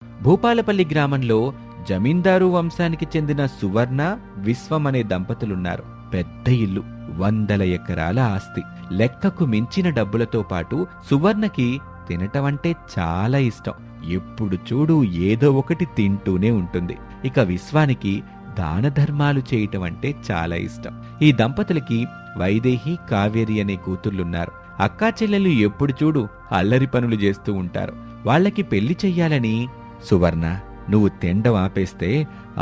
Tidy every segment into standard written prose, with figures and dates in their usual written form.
భూపాలపల్లి గ్రామంలో జమీందారు వంశానికి చెందిన సువర్ణ, విశ్వం అనే దంపతులున్నారు. పెద్ద ఇల్లు, 100 ఎకరాల ఆస్తి, లెక్కకు మించిన డబ్బులతో పాటు సువర్ణకి తినటమంటే చాలా ఇష్టం. ఎప్పుడు చూడు ఏదో ఒకటి తింటూనే ఉంటుంది. ఇక విశ్వానికి దాన ధర్మాలు చేయటం అంటే చాలా ఇష్టం. ఈ దంపతులకి వైదేహి, కావేరి అనే కూతుర్లున్నారు. అక్కా చెల్లెలు ఎప్పుడు చూడు అల్లరి పనులు చేస్తూ ఉంటారు. వాళ్ళకి పెళ్లి చెయ్యాలని, సువర్ణ నువ్వు తిండం ఆపేస్తే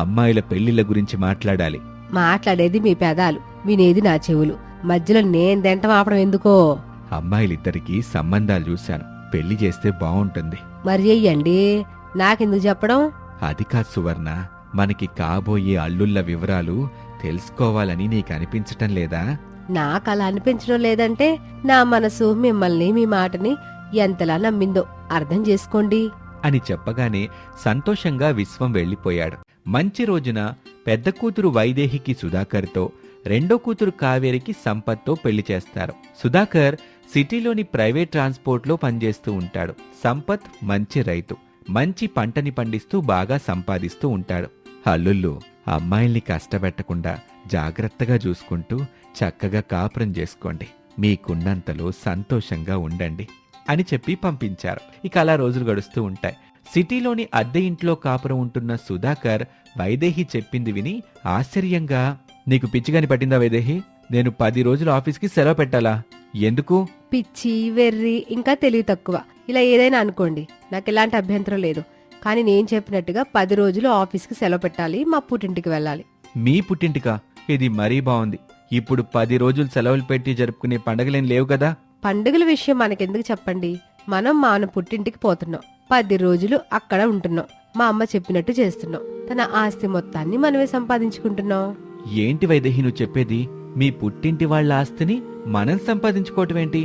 అమ్మాయిల పెళ్లిళ్ల గురించి మాట్లాడాలి. మాట్లాడేది మీ పెదాలు, వినేది నా చెవులు. మధ్యలో నేను తింటం ఆపడం ఎందుకో? అమ్మాయిలిద్దరికీ సంబంధాలు చూశాను, పెళ్లి చేస్తే బావుంటుంది. మరి చెయ్యండి, నాకెందుకు చెప్పడం? అది కాదు సువర్ణ, మనకి కాబోయే అల్లుళ్ళ వివరాలు తెలుసుకోవాలని నీకనిపించటం లేదా? నాకు అలా అనిపించడం లేదంటే నా మనసు మిమ్మల్ని, మీ మాటని ఎంతలా నమ్మిందో అర్థం చేసుకోండి అని చెప్పగానే సంతోషంగా విశ్వం వెళ్ళిపోయాడు. మంచి రోజున పెద్ద కూతురు వైదేహికి సుధాకర్తో, రెండో కూతురు కావేరికి సంపత్తో పెళ్లి చేస్తారు. సుధాకర్ సిటీలోని ప్రైవేట్ ట్రాన్స్పోర్ట్లో పనిచేస్తూ ఉంటాడు. సంపత్ మంచి రైతు, మంచి పంటని పండిస్తూ బాగా సంపాదిస్తూ ఉంటాడు. అల్లుళ్ళు అమ్మాయిల్ని కష్టపెట్టకుండా జాగ్రత్తగా చూసుకుంటూ చక్కగా కాపురం చేసుకోండి, మీకున్నంతలో సంతోషంగా ఉండండి అని చెప్పి పంపించారు. ఇక అలా రోజులు గడుస్తూ ఉంటాయి. సిటీలోని అద్దె ఇంట్లో కాపురం ఉంటున్న సుధాకర్ వైదేహి చెప్పింది విని ఆశ్చర్యంగా, నీకు పిచ్చిగాని పట్టిందా వైదేహి? నేను 10 రోజులు ఆఫీస్కి సెలవు పెట్టాలా? ఎందుకు? పిచ్చి, వెర్రి, ఇంకా తెలివి తక్కువ ఇలా ఏదైనా అనుకోండి, నాకు ఎలాంటి అభ్యంతరం లేదు. కానీ నేను చెప్పినట్టుగా 10 రోజులు ఆఫీస్కి సెలవు పెట్టాలి, మా పుట్టింటికి వెళ్ళాలి. మీ పుట్టింటికా? ఇది మరీ బాగుంది. ఇప్పుడు 10 రోజులు సెలవులు పెట్టి జరుపుకునే పండగలేం లేవు కదా? పండుగల విషయం మనకెందుకు చెప్పండి, మన పుట్టింటికి పోతున్నాం, 10 రోజులు అక్కడ ఉంటున్నాం, మా అమ్మ చెప్పినట్టు చేస్తున్నాం, తన ఆస్తి మొత్తాన్ని మనమే సంపాదించుకుంటున్నాం. ఏంటి వైదేహి నువ్వు చెప్పేది? మీ పుట్టింటి వాళ్ళ ఆస్తిని మనం సంపాదించుకోవటం ఏంటి?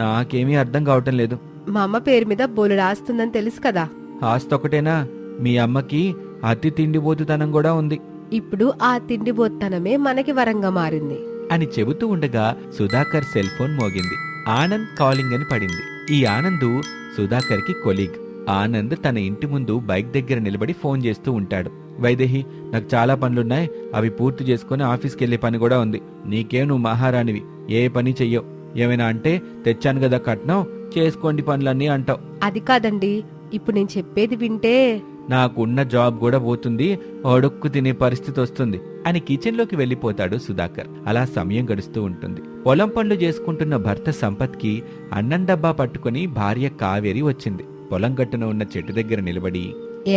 నాకేమీ అర్థం కావటం లేదు. మా అమ్మ పేరు మీద బోలెడు ఆస్తుందని తెలుసు కదా. ఆస్తి ఒకటేనా? మీ అమ్మకి అతి తిండిబోతుతనం కూడా ఉంది ఇప్పుడు ఆ తిండిబోత్తనమే మనకి వరంగా మారింది అని చెబుతూ ఉండగా సుధాకర్ సెల్ ఫోన్ మోగింది. ఆనంద్ కాలింగ్ అని పడింది. ఈ ఆనంద్ సుధాకర్ కి కొలీగ్. ఆనంద్ తన ఇంటి ముందు బైక్ దగ్గర నిలబడి ఫోన్ చేస్తూ ఉంటాడు. వైదేహి, నాకు చాలా పనులున్నాయి, అవి పూర్తి చేసుకుని ఆఫీస్కి వెళ్లే పని కూడా ఉంది. నీకేం, నువ్వు మహారాణివి, ఏ పని చెయ్యవు. ఏమైనా అంటే తెచ్చాను కదా కట్నం, చేసుకోండి పనులన్నీ అంటావు. అది కాదండి, ఇప్పుడు నేను చెప్పేది వింటే నాకున్న జాబ్ కూడా పోతుంది, అడుక్కు తినే పరిస్థితి వస్తుంది అని కిచెన్లోకి వెళ్లిపోతాడు సుధాకర్. అలా సమయం గడుస్తూ ఉంటుంది. పొలం పనులు చేసుకుంటున్న భర్త సంపత్కి అన్నం డబ్బా పట్టుకుని భార్య కావేరి వచ్చింది. పొలం గట్టున ఉన్న చెట్టు దగ్గర నిలబడి,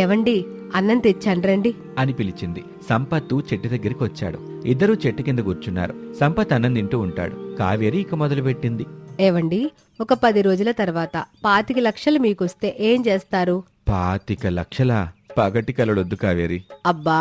ఏవండి, అన్నం తెచ్చాండ్రండి అని పిలిచింది. సంపత్తు చెట్టు దగ్గరికి వచ్చాడు. ఇద్దరూ చెట్టు కింద కూర్చున్నారు. సంపత్ అన్నం తింటూ ఉంటాడు. కావేరి ఇక మొదలుపెట్టింది. ఏవండి, ఒక 10 రోజుల తర్వాత 25 లక్షలు మీకొస్తే ఏం చేస్తారు? 25 లక్షలా? పగటి కలడొద్దు కావేరి. అబ్బా,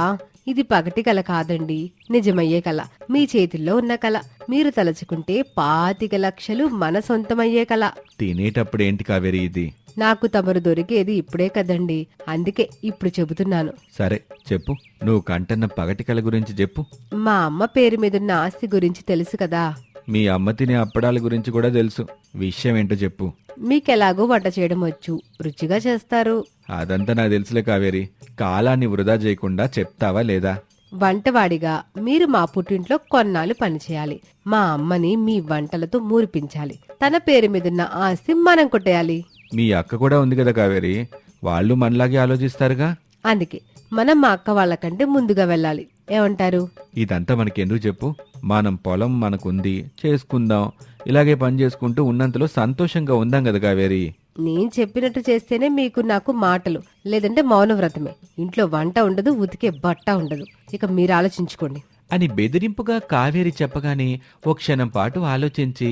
ఇది పగటి కల కాదండి, నిజమయ్యే కల, మీ చేతుల్లో ఉన్న కల. మీరు తలుచుకుంటే 25 లక్షలు మన సొంతమయ్యే కల. తినేటప్పుడేంటి కావేరి ఇది? నాకు తమరు దొరికేది ఇప్పుడే కదండి, అందుకే ఇప్పుడు చెబుతున్నాను. సరే చెప్పు, నువ్వు కంటన్న పగటి కల గురించి చెప్పు. మా అమ్మ పేరు మీదున్న ఆస్తి గురించి తెలుసు కదా. మీ అమ్మ తినే అప్పడాల గురించి కూడా తెలుసు. విషయం ఏంటో చెప్పు. మీకెలాగో వంట చేయడం వచ్చు, రుచిగా చేస్తారు. అదంతా నాకు తెలుసులే కావేరి, కాలాన్ని వృధా చేయకుండా చెప్తావా లేదా? వంటవాడిగా మీరు మా పుట్టింట్లో కొన్నాళ్ళు పనిచేయాలి. మా అమ్మని మీ వంటలతో మూరిపించాలి. తన పేరు మీదున్న ఆస్తి మనం కొట్టేయాలి. మీ అక్క కూడా ఉంది కదా కావేరి, వాళ్ళు మనలాగే ఆలోచిస్తారుగా. అందుకే మనం మా అక్క వాళ్ళకంటే ముందుగా వెళ్ళాలి. ఏమంటారు? ఇదంతా మనకెందుకు చెప్పు. మనం పొలం మనకుంది, చేసుకుందాం. ఇలాగే పని చేసుకుంటూ ఉన్నంతలో సంతోషంగా ఉందాం కదా కావేరి. నేను చెప్పినట్టు చేస్తేనే మీకు నాకు మాటలు, లేదంటే మౌనవ్రతమే. ఇంట్లో వంట ఉండదు, ఉతికే బట్ట ఉండదు. ఇక మీరు ఆలోచించుకోండి అని బెదిరింపుగా కావేరి చెప్పగానే ఓ క్షణం పాటు ఆలోచించి,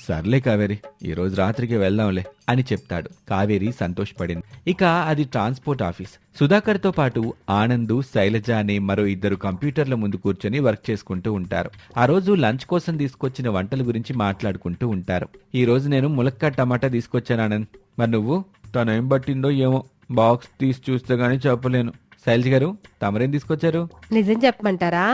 సర్లే కావేరి, ఈరోజు రాత్రికి వెళ్దాంలే అని చెప్తాడు. కావేరి సంతోషపడింది. ఇక అది ట్రాన్స్పోర్ట్ ఆఫీస్. సుధాకర్తో పాటు ఆనందు, శైలజ అనే మరో 2 కంప్యూటర్ల ముందు కూర్చొని వర్క్ చేసుకుంటూ ఉంటారు. ఆ రోజు లంచ్ కోసం తీసుకొచ్చిన వంటల గురించి మాట్లాడుకుంటూ ఉంటారు. ఈ రోజు నేను ములక్కాడ టమాటా తీసుకొచ్చాను ఆనంద్, మరి నువ్వు? తను ఏం పట్టిందో ఏమో, బాక్స్ తీసి చూస్తే గానీ చెప్పలేను. శైలజ గారు, తమరేం తీసుకొచ్చారు? నిజం చెప్పమంటారా?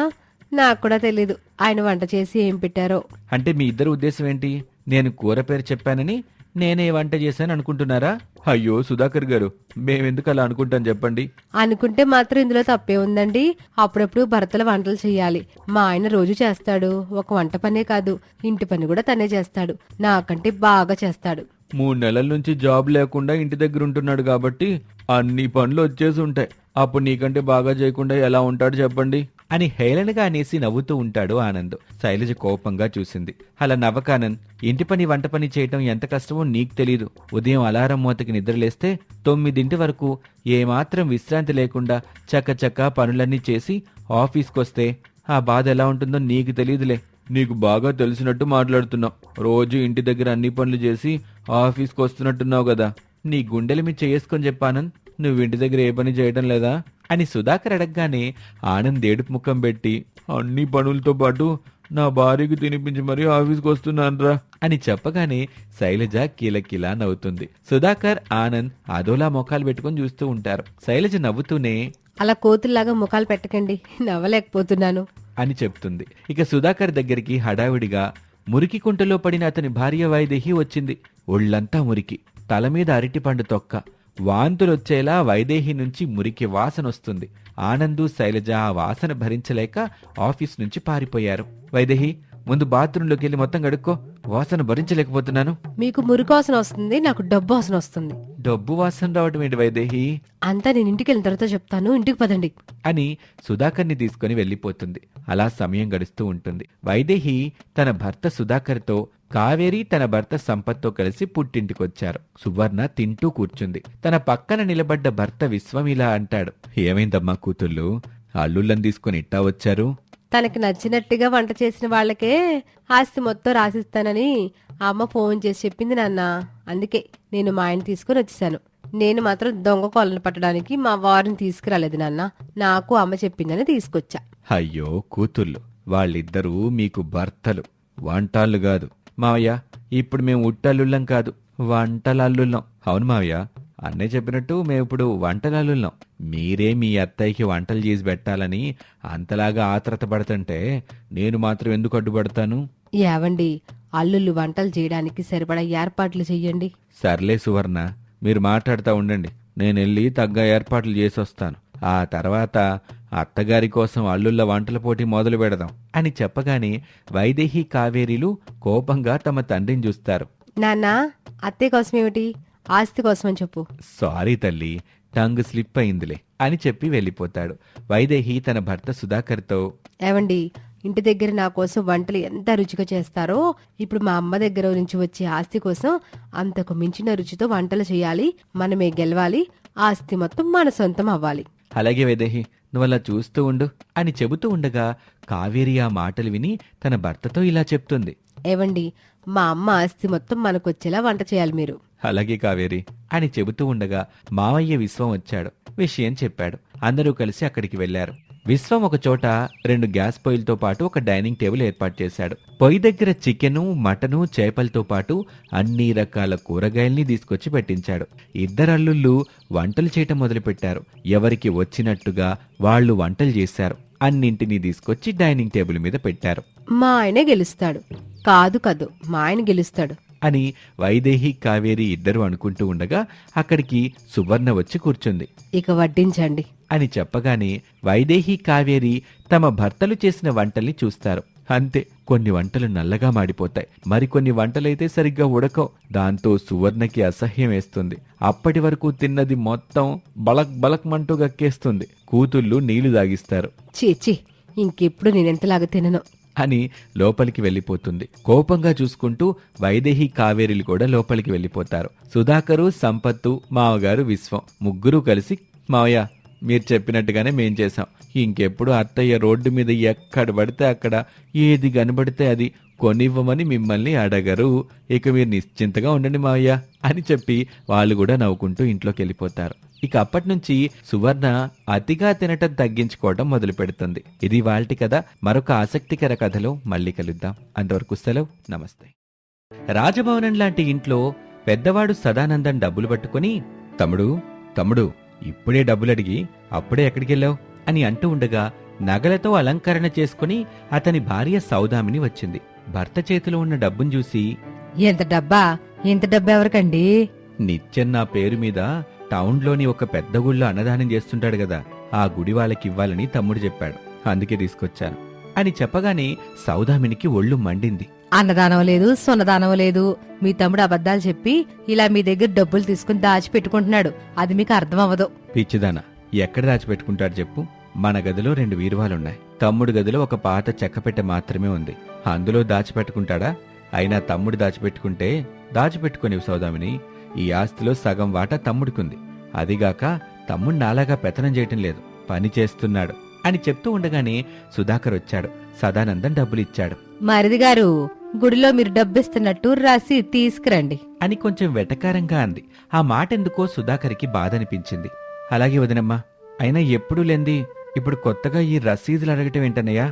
నాకు కూడా తెలీదు ఆయన వంట చేసి ఏం పెట్టారో. అంటే మీ ఇద్దరు ఉద్దేశం ఏంటి? నేను కూర పేరు చెప్పానని నేనే వంట చేశాను అనుకుంటున్నారా? అయ్యో సుధాకర్ గారు, మేమెందుకు అలా అనుకుంటాం చెప్పండి. అనుకుంటే మాత్రం ఇందులో తప్పే ఉందండి. అప్పుడప్పుడు భర్తలు వంటలు చెయ్యాలి. మా ఆయన రోజు చేస్తాడు. ఒక వంట పనే కాదు, ఇంటి పని కూడా తనే చేస్తాడు. నాకంటే బాగా చేస్తాడు. 3 నెలల నుంచి జాబ్ లేకుండా ఇంటి దగ్గర ఉంటున్నాడు కాబట్టి అన్ని పనులు వచ్చేసి ఉంటాయి. అప్పుడు నీకంటే బాగా చేయకుండా ఎలా ఉంటాడు చెప్పండి అని హేళనగా అనేసి నవ్వుతూ ఉంటాడు ఆనంద్. శైలజ కోపంగా చూసింది. అలా నవ్వకానంద్, ఇంటి పని వంట పని చేయటం ఎంత కష్టమో నీకు తెలీదు. ఉదయం అలారం మోతకి నిద్రలేస్తే 9 వరకు ఏమాత్రం విశ్రాంతి లేకుండా చకచకా పనులన్నీ చేసి ఆఫీస్కొస్తే ఆ బాధ ఎలా ఉంటుందో నీకు తెలీదులే. నీకు బాగా తెలిసినట్టు మాట్లాడుతున్నావు. రోజు ఇంటి దగ్గర అన్ని పనులు చేసి ఆఫీస్కి వస్తున్నట్టున్నావు కదా. నీ గుండెలు మీ చేసుకొని చెప్పానంద్, నువ్వు ఇంటి దగ్గర ఏ పని చేయడం లేదా అని సుధాకర్ అడగగానే ఆనంద్ ఏడుపు ముఖం పెట్టి, అన్ని పనులతో పాటు నా భార్యకు తినిపించి మరీ ఆఫీస్కి వస్తున్నానరా అని చెప్పగానే శైలజ కిలకిలా నవ్వుతుంది. సుధాకర్, ఆనంద్ అదోలా మొఖాలు పెట్టుకుని చూస్తూ ఉంటారు. శైలజ నవ్వుతూనే, అలా కోతుల్లాగా ముఖాలు పెట్టకండి, నవ్వలేకపోతున్నాను అని చెప్తుంది. ఇక సుధాకర్ దగ్గరికి హడావిడిగా మురికి కుంటలో పడిన అతని భార్య వైదేహి వచ్చింది. ఒళ్లంతా మురికి, తల మీద అరటిపండు తొక్క, వాంతులొచ్చేలా వైదేహి నుంచి మురికి వాసనొస్తుంది. ఆనందు, శైలజ ఆ వాసన భరించలేక ఆఫీస్ నుంచి పారిపోయారు. వైదేహి, ముందు బాత్రూంలోకి వెళ్ళి మొత్తం గడుక్కో, వాసన భరించలేకపోతున్నాను. మీకు మురికి వాసన వస్తుంది, నాకు డబ్బు వాసన వస్తుంది. డబ్బు వాసన రావటం ఏంటి వైదేహి? అంతా నేను ఇంటికి వెళ్ళిన తర్వాత చెప్తాను, ఇంటికి పదండి అని సుధాకర్ని తీసుకుని వెళ్లిపోతుంది. అలా సమయం గడుస్తూ ఉంటుంది. వైదేహి తన భర్త సుధాకర్తో, కావేరి తన భర్త సంపత్తో కలిసి పుట్టింటికొచ్చారు. సువర్ణ తింటూ కూర్చుంది. తన పక్కన నిలబడ్డ భర్త విశ్వం ఇలా అంటాడు, ఏమైందమ్మా కూతుళ్ళు, అల్లుళ్ళని తీసుకుని ఇట్టా వచ్చారు? తనకి నచ్చినట్టుగా వంట చేసిన వాళ్ళకే ఆస్తి మొత్తం రాసిస్తానని అమ్మ ఫోన్ చేసి చెప్పింది నాన్న. అందుకే నేను మా ఆయన తీసుకుని వచ్చేసాను. నేను మాత్రం దొంగ కోళ్ళను పట్టడానికి మా వారిని తీసుకురాలేదు నాన్న. నాకు అమ్మ చెప్పిందని తీసుకొచ్చా. అయ్యో కూతుళ్ళు, వాళ్ళిద్దరూ మీకు భర్తలు, వంటాళ్ళు కాదు. మావయ్య, ఇప్పుడు మేము ఉట్టల్లుళ్ళం కాదు, వంటలల్లుళ్ళం. అవును మావయ్య, అన్నయ్య చెప్పినట్టు మేమిప్పుడు వంటలల్లుళ్ళం. మీరే మీ అత్తయ్యకి వంటలు చేసి పెట్టాలని అంతలాగా ఆత్రత పడుతుంటే నేను మాత్రం ఎందుకు అడ్డుపడతాను? ఏవండి, అల్లుళ్ళు వంటలు చేయడానికి సరిపడా ఏర్పాట్లు చెయ్యండి. సర్లే సువర్ణ, మీరు మాట్లాడుతూ ఉండండి, నేను వెళ్ళి తగ్గ ఏర్పాట్లు చేసొస్తాను. ఆ తర్వాత అత్తగారి కోసం అల్లుళ్ళ వంటల పోటీ మొదలు పెడదాం అని చెప్పగానే వైదేహి, కావేరీలు కోపంగా తమ తండ్రిని చూస్తారు. నాన్న, అత్తయ్య కోసమేమిటి, ఆస్తి కోసమని చెప్పు. సారీ తల్లి, టంగ్ స్లిప్ అయిందిలే అని చెప్పి వెళ్ళిపోతాడు. వైదేహి తన భర్త సుధాకర్తో, ఏవండి, ఇంటి దగ్గర నా కోసం వంటలు ఎంత రుచిగా చేస్తారో ఇప్పుడు మా అమ్మ దగ్గర నుంచి వచ్చే ఆస్తి కోసం అంతకు మించిన రుచితో వంటలు చేయాలి. మనమే గెలవాలి. ఆస్తి మొత్తం మన సొంతం అవ్వాలి. అలాగే వైదేహి, నువ్వలా చూస్తూ ఉండు అని చెబుతూ ఉండగా కావేరి ఆ మాటలు విని తన భర్తతో ఇలా చెప్తుంది, ఏవండి, మా అమ్మ ఆస్తి మొత్తం మనకొచ్చేలా వంట చేయాలి మీరు. అలాగే కావేరి అని చెబుతూ ఉండగా మావయ్య విశ్వం వచ్చాడు. విషయం చెప్పాడు. అందరూ కలిసి అక్కడికి వెళ్లారు. విశ్వం ఒక చోట 2 గ్యాస్ పొయ్యిలతో పాటు ఒక డైనింగ్ టేబుల్ ఏర్పాటు చేశాడు. పొయ్యి దగ్గర చికెను, మటను, చేపలతో పాటు అన్ని రకాల కూరగాయల్ని తీసుకొచ్చి పెట్టించాడు. ఇద్దరు అల్లుళ్ళు వంటలు చేయటం మొదలుపెట్టారు. ఎవరికి వచ్చినట్టుగా వాళ్ళు వంటలు చేశారు. అన్నింటినీ తీసుకొచ్చి డైనింగ్ టేబుల్ మీద పెట్టారు. మా ఆయనే గెలుస్తాడు. కాదు, మా ఆయన గెలుస్తాడు అని వైదేహి, కావేరి ఇద్దరు అనుకుంటూ ఉండగా అక్కడికి సువర్ణ వచ్చి కూర్చుంది. ఇక వడ్డించండి అని చెప్పగానే వైదేహి, కావేరి తమ భర్తలు చేసిన వంటల్ని చూస్తారు. అంతే, కొన్ని వంటలు నల్లగా మాడిపోతాయి, మరికొన్ని వంటలైతే సరిగ్గా ఉడకవు. దాంతో సువర్ణకి అసహ్యం వేస్తుంది. అప్పటి వరకు తిన్నది మొత్తం బలక్ బలక్ మంటూ గక్కేస్తుంది. కూతుళ్ళు నీళ్లు దాగిస్తారు. చీచి, ఇంకెప్పుడు నేనెంతలాగా తినను అని లోపలికి వెళ్ళిపోతుంది. కోపంగా చూసుకుంటూ వైదేహి, కావేరీలు కూడా లోపలికి వెళ్ళిపోతారు. సుధాకరు, సంపత్తు, మావగారు విశ్వం ముగ్గురూ కలిసి, మావయ్య, మీరు చెప్పినట్టుగానే మేం చేశాం. ఇంకెప్పుడు అత్తయ్య రోడ్డు మీద ఎక్కడ పడితే అక్కడ ఏది కనబడితే అది కొనివ్వమని మిమ్మల్ని అడగరు. ఇక మీరు నిశ్చింతగా ఉండండి మావయ్య అని చెప్పి వాళ్ళు కూడా నవ్వుకుంటూ ఇంట్లోకి వెళ్ళిపోతారు. ఇక అప్పటి నుంచి సువర్ణ అతిగా తినటం తగ్గించుకోవడం మొదలు పెడుతుంది. ఇది వాల్టి కథ. మరొక ఆసక్తికర కథలో మళ్ళీ కలుద్దాం. అంతవరకు సెలవు, నమస్తే. రాజభవనం లాంటి ఇంట్లో పెద్దవాడు సదానందం డబ్బులు పట్టుకుని, తమ్ముడు ఇప్పుడే డబ్బులు అడిగి అప్పుడే ఎక్కడికెళ్ళావు అని అంటూ ఉండగా నగలతో అలంకరణ చేసుకుని అతని భార్య సౌదామిని వచ్చింది. భర్త చేతిలో ఉన్న డబ్బును చూసి, ఎంత డబ్బా, ఇంత డబ్బా ఎవరికండి? నిత్యం నా పేరు మీద టౌన్లోని ఒక పెద్ద గుళ్ళో అన్నదానం చేస్తుంటాడు కదా, ఆ గుడి వాళ్ళకివ్వాలని తమ్ముడు చెప్పాడు, అందుకే తీసుకొచ్చాను అని చెప్పగానే సౌదామినికి ఒళ్ళు మండింది. అన్నదానం లేదు, సొన్నదానం లేదు. మీ తమ్ముడు అబద్ధాలు చెప్పి ఇలా మీ దగ్గర డబ్బులు తీసుకుని దాచిపెట్టుకుంటున్నాడు. అది మీకు అర్థం అవ్వదు. పిచ్చిదానా, ఎక్కడ దాచిపెట్టుకుంటాడు చెప్పు? మన గదిలో 2 వీరువాలున్నాయి. తమ్ముడు గదిలో ఒక పాత చెక్కపెట్టె మాత్రమే ఉంది. అందులో దాచిపెట్టుకుంటాడా? అయినా తమ్ముడు దాచిపెట్టుకుంటే దాచిపెట్టుకునేవి సౌదామిని. ఈ ఆస్తిలో సగం వాటా తమ్ముడికుంది. అదిగాక తమ్ముడు నాలాగా పెత్తనం చేయటం లేదు, పని చేస్తున్నాడు అని చెప్తూ ఉండగానే సుధాకర్ వచ్చాడు. సదానందం డబ్బులిచ్చాడు. మరిది గారు, గుడిలో మీరు డబ్బిస్తున్నట్టు రాసి తీసుకురండి అని కొంచెం వెటకారంగా అంది. ఆ మాటెందుకో సుధాకర్కి బాధనిపించింది. అలాగే వదినమ్మా, అయినా ఎప్పుడూ లేంది ఇప్పుడు కొత్తగా ఈ రసీదులు అడగటం ఏంటన్నయ్యా?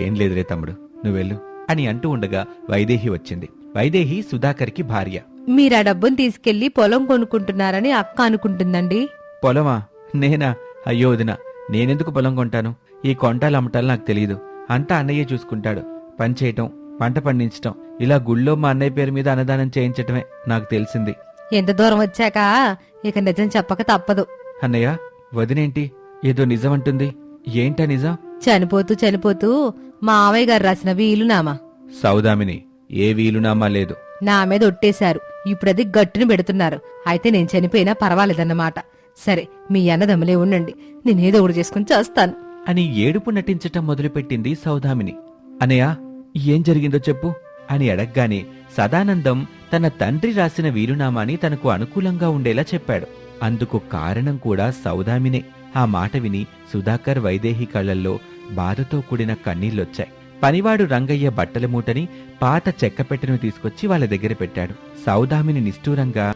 ఏం లేదురే తమ్ముడు, నువ్వెళ్ళు అని అంటూ ఉండగా వైదేహి వచ్చింది. వైదేహి సుధాకర్కి భార్య. మీరా డబ్బును తీసుకెళ్లి పొలం కొనుక్కుంటున్నారని అక్క అనుకుంటుందండి. పొలమా? నేనా? అయ్యో వదినా, నేనెందుకు పొలం కొంటాను? ఈ కొంటాలు అమ్మటాలు నాకు తెలియదు. అంతా అన్నయ్యే చూసుకుంటాడు. పని చేయటం, పంట పండించటం, ఇలా గుళ్ళో మా అన్నయ్య పేరు మీద అన్నదానం చేయించటమే నాకు తెలిసింది. ఎంత దూరం వచ్చాక ఇక నిజం చెప్పక తప్పదు. అన్నయ్య, వదినేంటి ఏదో నిజమంటుంది? ఏంటా నిజం? చనిపోతూ చనిపోతూ మా ఆవయ్య గారు రాసిన వీలునామా. సౌదామిని, ఏ వీలునామా లేదు. నా మీద ఒట్టేశారు. ఇప్పుడది గట్టును పెడుతున్నారు. అయితే నేను చనిపోయినా పర్వాలేదన్నమాట. సరే, మీ అన్నదమ్ములే ఉండండి, నేనేదో ఒకటి చేసుకుని చేస్తాను అని ఏడుపు నటించటం మొదలుపెట్టింది సౌదామిని. అనయ్య, ఏం జరిగిందో చెప్పు అని అడగ్గానే సదానందం తన తండ్రి రాసిన వీలునామాని తనకు అనుకూలంగా ఉండేలా చెప్పాడు. అందుకు కారణం కూడా సౌదామినే. ఆ మాట విని సుధాకర్, వైదేహి కళ్లల్లో బాధతో కూడిన కన్నీళ్లొచ్చాయి. పనివాడు రంగయ్య బట్టల మూటని, పాత చెక్కపెట్టెను తీసుకొచ్చి వాళ్ళ దగ్గర పెట్టాడు. సౌదామిని నిష్ఠూరంగా,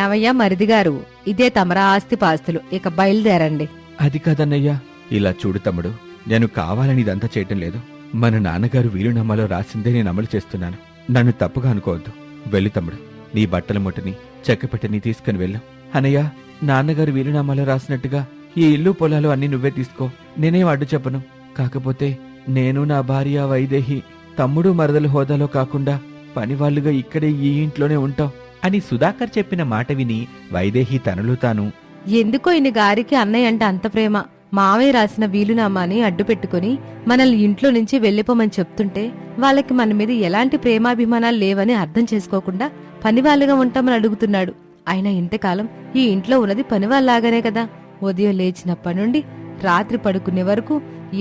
ఏవయ్యా మరిదిగారు, ఇదే తమరా ఆస్తి పాస్తులు, ఇక బయలుదేరండి. అది కాదన్నయ్యా, ఇలా చూడు తమ్ముడు, నేను కావాలని ఇదంతా చేయటం లేదు. మన నాన్నగారు వీలునామాలో రాసిందే నేను అమలు చేస్తున్నాను. నన్ను తప్పుగా అనుకోవద్దు. వెళ్ళు తమ్ముడు, నీ బట్టల మూటని, చెక్కపెట్టెని తీసుకుని వెళ్ళు. అనయ్య, నాన్నగారు వీలునామాలో రాసినట్టుగా ఈ ఇల్లు పొలాలు అన్నీ నువ్వే తీసుకో, నేనేం అడ్డు చెప్పను. కాకపోతే నేను, నా భార్య వైదేహి, తమ్ముడు మరదల హోదాలో కాకుండా పనివాళ్లుగా ఇక్కడే ఈ ఇంట్లోనే ఉంటాం అని సుధాకర్ చెప్పిన మాట విని వైదేహి తనలో తాను, ఎందుకో ఈయన గారికి అన్నయ్య అంటే అంత ప్రేమ. మావయ్య రాసిన వీలునామాని అడ్డు పెట్టుకుని మనల్ని ఇంట్లో నుంచి వెళ్లిపోమని చెప్తుంటే వాళ్ళకి మన మీద ఎలాంటి ప్రేమాభిమానాలు లేవని అర్థం చేసుకోకుండా పనివాళ్ళుగా ఉంటామని అడుగుతున్నాడు. అయినా ఇంతకాలం ఈ ఇంట్లో ఉన్నది పనివాళ్ళలాగానే కదా. ఉదయం లేచినప్పటి నుండి రాత్రి పడుకునే వరకు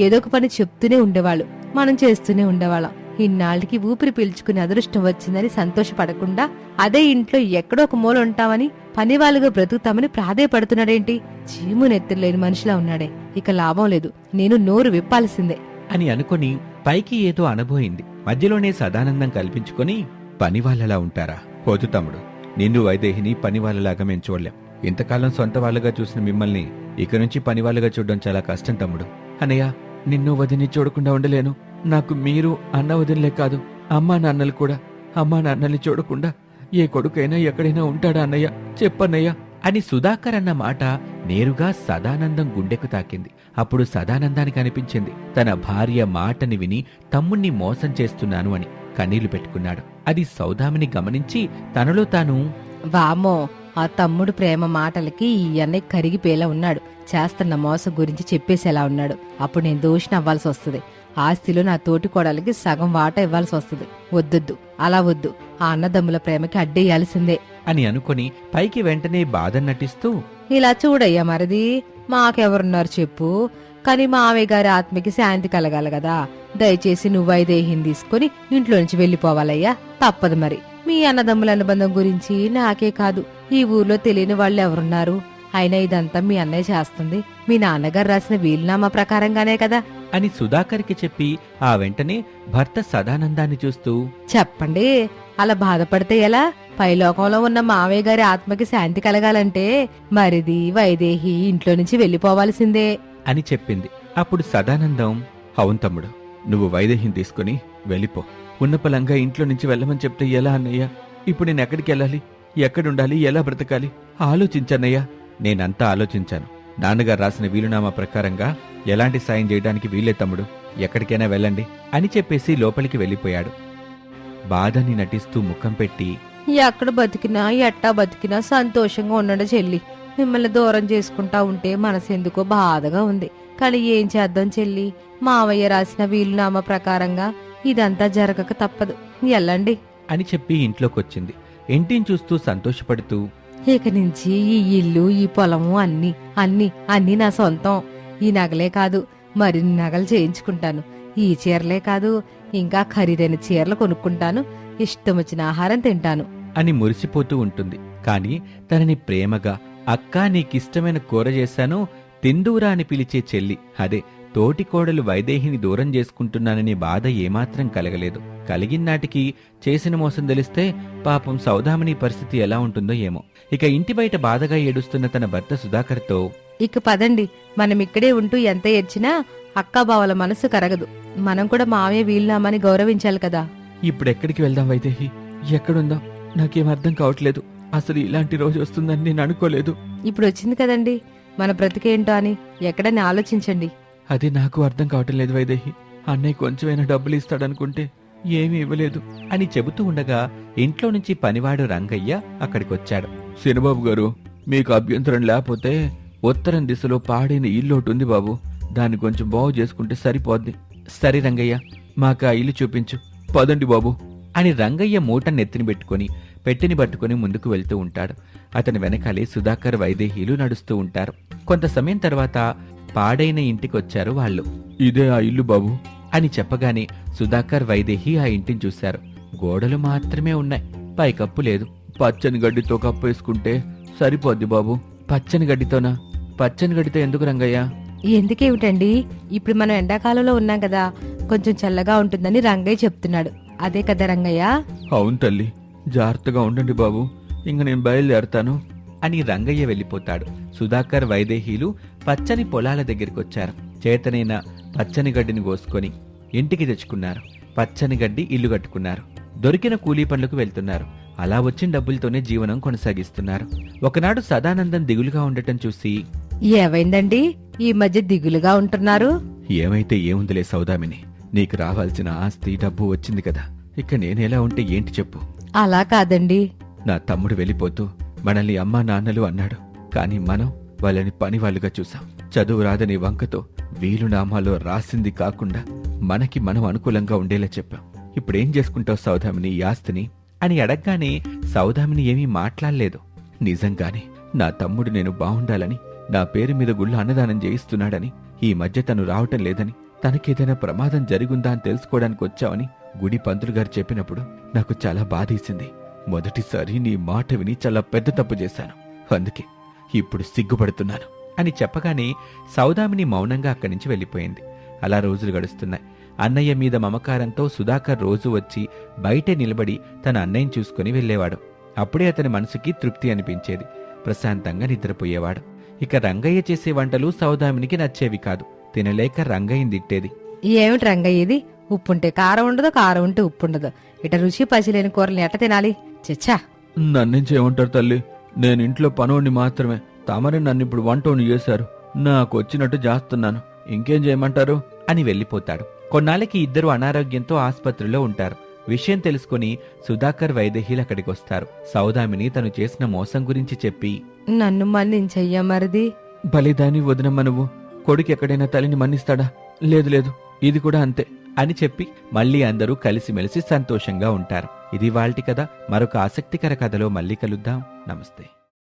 ఏదో ఒక పని చెప్తూనే ఉండేవాళ్ళు, మనం చేస్తూనే ఉండేవాళ్ళం. ఇన్నాళ్ళకి ఊపిరి పీల్చుకునే అదృష్టం వచ్చిందని సంతోషపడకుండా అదే ఇంట్లో ఎక్కడో ఒక మూల ఉంటామని పనివాళ్ళుగా బ్రతుకుతామని ప్రాధేయపడుతున్నాడేంటి? చీము నెత్తిలేని మనిషిలా ఉన్నాడే. ఇక లాభం లేదు, నేను నోరు విప్పాల్సిందే అని అనుకుని పైకి ఏదో అనబోయింది. మధ్యలోనే సదానందం కల్పించుకొని, పనివాళ్ళలా ఉంటారా? పోతు తమ్ముడు, నిన్ను వైదేహిని పనివాళ్ళలాగా మేము చూడలేం. ఇంతకాలం సొంత వాళ్ళగా చూసిన మిమ్మల్ని ఇక నుంచి పనివాళ్ళగా చూడడం చాలా కష్టం తమ్ముడు. అనయ్య, నిన్ను వదిని చూడకుండా ఉండలేను. నాకు మీరు అన్న వదినలే కాదు, అమ్మా నాన్నలు కూడా. అమ్మా నాన్నల్ని చూడకుండా ఏ కొడుకైనా ఎక్కడైనా ఉంటాడా అన్నయ్య? చెప్పన్నయ్య అని సుధాకర్ అన్న మాట నేరుగా సదానందం గుండెకు తాకింది. అప్పుడు సదానందానికి అనిపించింది తన భార్య మాటని విని తమ్ముణ్ణి మోసం చేస్తున్నాను అని. కన్నీళ్లు పెట్టుకున్నాడు. అది సౌదామిని గమనించి తనలో తాను, వామ్మో, ఆ తమ్ముడు ప్రేమ మాటలకి ఈ అన్నయ్య కరిగిపోయేలా ఉన్నాడు. చేస్తున్న మోసం గురించి చెప్పేసేలా ఉన్నాడు. అప్పుడు నేను దోషిని అవ్వాల్సి వస్తుంది. ఆస్తిలో నా తోటి కోడలికి సగం వాటా ఇవ్వాల్సి వస్తుంది. వద్దొద్దు, అలా వద్దు. ఆ అన్నదమ్ముల ప్రేమకి అడ్డేయాల్సిందే అని అనుకుని పైకి వెంటనే బాధ నటిస్తూ, ఇలా చూడయ్యా మరిది, మాకెవరున్నారు చెప్పు, కానీ మావయ్య గారి ఆత్మకి శాంతి కలగాలి కదా. దయచేసి నువ్వు వైదేహిని తీసుకుని ఇంట్లో నుంచి వెళ్లిపోవాలయ్యా, తప్పదు మరి. మీ అన్నదమ్ముల అనుబంధం గురించి నాకే కాదు, ఈ ఊర్లో తెలియని వాళ్ళు ఎవరున్నారు? అయినా ఇదంతా మీ అన్నయ్య చేస్తుంది మీ నాన్నగారు రాసిన వీలునామా ప్రకారంగానే కదా అని సుధాకర్కి చెప్పి ఆ వెంటనే భర్త సదానందాన్ని చూస్తూ, చెప్పండి, అలా బాధపడితే ఎలా? పైలోకంలో ఉన్న మావయ్య గారి ఆత్మకి శాంతి కలగాలంటే మరిది వైదేహి ఇంట్లో నుంచి వెళ్లిపోవాల్సిందే అని చెప్పింది. అప్పుడు సదానందం, అవును తమ్ముడు, నువ్వు వైదేహిని తీసుకుని వెళ్ళిపో. ఉన్నపలంగా ఇంట్లో నుంచి వెళ్ళమని చెప్తే ఎలా అన్నయ్య? ఇప్పుడు నేను ఎక్కడికి వెళ్ళాలి? ఎక్కడుండాలి? ఎలా బ్రతకాలి? ఆలోచించన్నయ్యా. నేనంతా ఆలోచించాను. నాన్నగారు రాసిన వీలునామా ప్రకారంగా ఎలాంటి సాయం చేయడానికి వీలే తమ్ముడు. ఎక్కడికైనా వెళ్ళండి అని చెప్పేసి లోపలికి వెళ్ళిపోయాడు. బాధని నటిస్తూ ముఖం పెట్టి ఎక్కడ బతికినా ఎట్టా బతికినా సంతోషంగా ఉండడు చెల్లి. మిమ్మల్ని దూరం చేసుకుంటా ఉంటే మనసెందుకో బాధగా ఉంది. కానీ ఏం చేద్దాం చెల్లి, మావయ్య రాసిన వీలునామా ప్రకారంగా ఇదంతా జరగక తప్పదు. ఎల్లండి అని చెప్పి ఇంట్లోకొచ్చింది. ఇంటిని చూస్తూ సంతోషపడుతూ ఇక నుంచి ఈ ఇల్లు, ఈ పొలము అన్నీ అన్నీ అన్నీ నా సొంతం. ఈ నగలే కాదు మరిన్ని నగలు చేయించుకుంటాను. ఈ చీరలే కాదు ఇంకా ఖరీదైన చీరలు కొనుక్కుంటాను. ఇష్టం వచ్చిన ఆహారం తింటాను. అని మురిసిపోతూ ఉంటుంది. కాని తనని ప్రేమగా అక్కా నీకిష్టమైన కూర చేశాను తిందూరా అని పిలిచే చెల్లి, అదే తోటి కోడలు వైదేహిని దూరం చేసుకుంటున్నాననే బాధ ఏమాత్రం కలగలేదు. కలిగినాటికి చేసిన మోసం తెలిస్తే పాపం సౌదామిని పరిస్థితి ఎలా ఉంటుందో ఏమో. ఇక ఇంటి బయట బాధగా ఏడుస్తున్న తన భర్త సుధాకర్తో ఇక పదండి, మనం ఇక్కడే ఉంటూ ఎంత ఏడ్చినా అక్కాబావల మనసు కరగదు. మనం కూడా మావయ్య వీలునామాని గౌరవించాలి కదా. ఇప్పుడెక్కడికి వెళ్దాం వైదేహి? ఎక్కడుందాం? నాకేం అర్థం కావట్లేదు. అసలు ఇలాంటి రోజు వస్తుందని నేను అనుకోలేదు. ఇప్పుడు వచ్చింది కదండి మన బ్రతికేంటో అని ఎక్కడని ఆలోచించండి. అది నాకు అర్థం కావటం లేదు వైదేహి. అన్నయ్య కొంచెమైనా డబ్బులు ఇస్తాడనుకుంటే ఏమీ ఇవ్వలేదు అని చెబుతూ ఉండగా ఇంట్లో నుంచి పనివాడు రంగయ్య అక్కడికొచ్చాడు. శనిబాబు గారు, మీకు అభ్యంతరం లేకపోతే ఉత్తరం దిశలో పాడైన ఇల్లు ఒకటి ఉంది బాబు, దాన్ని కొంచెం బాగు చేసుకుంటే సరిపోద్ది. సరే రంగయ్య, మాకు ఆ ఇల్లు చూపించు. పదండి బాబు అని రంగయ్య మూట నెత్తిని పెట్టుకుని పెట్టిని పట్టుకుని ముందుకు వెళ్తూ ఉంటాడు. అతని వెనకాలే సుధాకర్ వైదేహీలు నడుస్తూ ఉంటారు. కొంత సమయం తర్వాత పాడైన ఇంటికొచ్చారు వాళ్ళు. ఇదే ఆ ఇల్లు బాబు అని చెప్పగానే సుధాకర్ వైదేహి ఆ ఇంటిని చూశారు. గోడలు మాత్రమే ఉన్నాయి, పైకప్పు లేదు. పచ్చని గడ్డితో కప్పు వేసుకుంటే సరిపోద్ది బాబు. పచ్చని గడ్డితోనా? పచ్చని గడ్డితో ఎందుకు రంగయ్య? ఎందుకేమిటండి, ఇప్పుడు మనం ఎండాకాలంలో ఉన్నాం కదా, కొంచెం చల్లగా ఉంటుందని రంగయ్య చెప్తున్నాడు. అదే కదా రంగయ్య? అవును తల్లి, జాగ్రత్తగా ఉండండి బాబు, ఇంక నేను బయలుదేరతాను అని రంగయ్య వెళ్ళిపోతాడు. సుధాకర్ వైదేహీలు పచ్చని పొలాల దగ్గరికొచ్చారు. చేతనైన పచ్చని గడ్డిని కోసుకొని ఇంటికి తెచ్చుకున్నారు. పచ్చని గడ్డి ఇల్లు కట్టుకున్నారు. దొరికిన కూలీ పనులకు వెళ్తున్నారు. అలా వచ్చిన డబ్బులతోనే జీవనం కొనసాగిస్తున్నారు. ఒకనాడు సదానందం దిగులుగా ఉండటం చూసి, ఏమైందండి ఈ మధ్య దిగులుగా ఉంటున్నారు? ఏమైతే ఏముందిలే సౌదామిని, నీకు రావాల్సిన ఆస్తి డబ్బు వచ్చింది కదా, ఇక నేనెలా ఉంటే ఏంటి చెప్పు. అలా కాదండి, నా తమ్ముడు వెళ్ళిపోతూ మనల్ని అమ్మా నాన్నలు అన్నాడు. కాని మనం వాళ్ళని పనివాళ్లుగా చూసాం. చదువు రాదని వంకతో వీలునామాలో రాసింది కాకుండా మనకి మనం అనుకూలంగా ఉండేలా చెప్పాం. ఇప్పుడేం చేసుకుంటావు సౌదామిని ఈ ఆస్తిని అని అడగ్గానే సౌదామిని ఏమీ మాట్లాడలేదు. నిజంగానే నా తమ్ముడు నేను బావుండాలని, నా పేరు మీద గుళ్ళ అన్నదానం చేయిస్తున్నాడని, ఈ మధ్య తను రావటం లేదని, తనకేదైనా ప్రమాదం జరిగుందా అని తెలుసుకోవడానికి వచ్చావని గుడి పంతులు గారు చెప్పినప్పుడు నాకు చాలా బాధేసింది. మొదటిసారి నీ మాట విని చాలా పెద్ద తప్పు చేశాను. అందుకే ఇప్పుడు సిగ్గుపడుతున్నాను అని చెప్పగానే సౌదామిని మౌనంగా అక్కడి నుంచి వెళ్ళిపోయింది. అలా రోజులు గడుస్తున్నాయి. అన్నయ్య మీద మమకారంతో సుధాకర్ రోజు వచ్చి బయటే నిలబడి తన అన్నయ్యని చూసుకుని వెళ్లేవాడు. అప్పుడే అతని మనసుకి తృప్తి అనిపించేది. ప్రశాంతంగా నిద్రపోయేవాడు. ఇక రంగయ్య చేసే వంటలు సౌదామినికి నచ్చేవి కాదు. తినలేక రంగయ్యని తిట్టేది. ఏమిటి రంగయ్య ఇది? ఉప్పుంటే కారం ఉండదు, కారం ఉంటే ఉప్పు ఉండదు. ఇట రుచి పసిలేని కూరలు ఎట్ట తినాలి? చచ్చా! నన్నేం చేయమంటారు తల్లి, నేను ఇంట్లో పనోడిని మాత్రమే. తమరే నన్ను ఇప్పుడు వంటోని చేశారు. నాకు వచ్చినట్టు చేస్తున్నాను, ఇంకేం చేయమంటారు అని వెళ్ళిపోతాడు. కొన్నాళ్ళకి ఇద్దరు అనారోగ్యంతో ఆసుపత్రిలో ఉంటారు. విషయం తెలుసుకుని సుధాకర్ వైదేహీలు అక్కడికొస్తారు. సౌదామిని తను చేసిన మోసం గురించి చెప్పి, నన్ను మన్నించయ్యా మరిది. బలిదాని వదినమ్మ, నువ్వు కొడుకు ఎక్కడైనా తల్లిని మన్నిస్తాడా? లేదు లేదు, ఇది కూడా అంతే అని చెప్పి మళ్ళీ అందరూ కలిసిమెలిసి సంతోషంగా ఉంటారు. ఇది వాల్టి కథ. మరొక ఆసక్తికర కథలో మళ్ళీ కలుద్దాం. నమస్తే.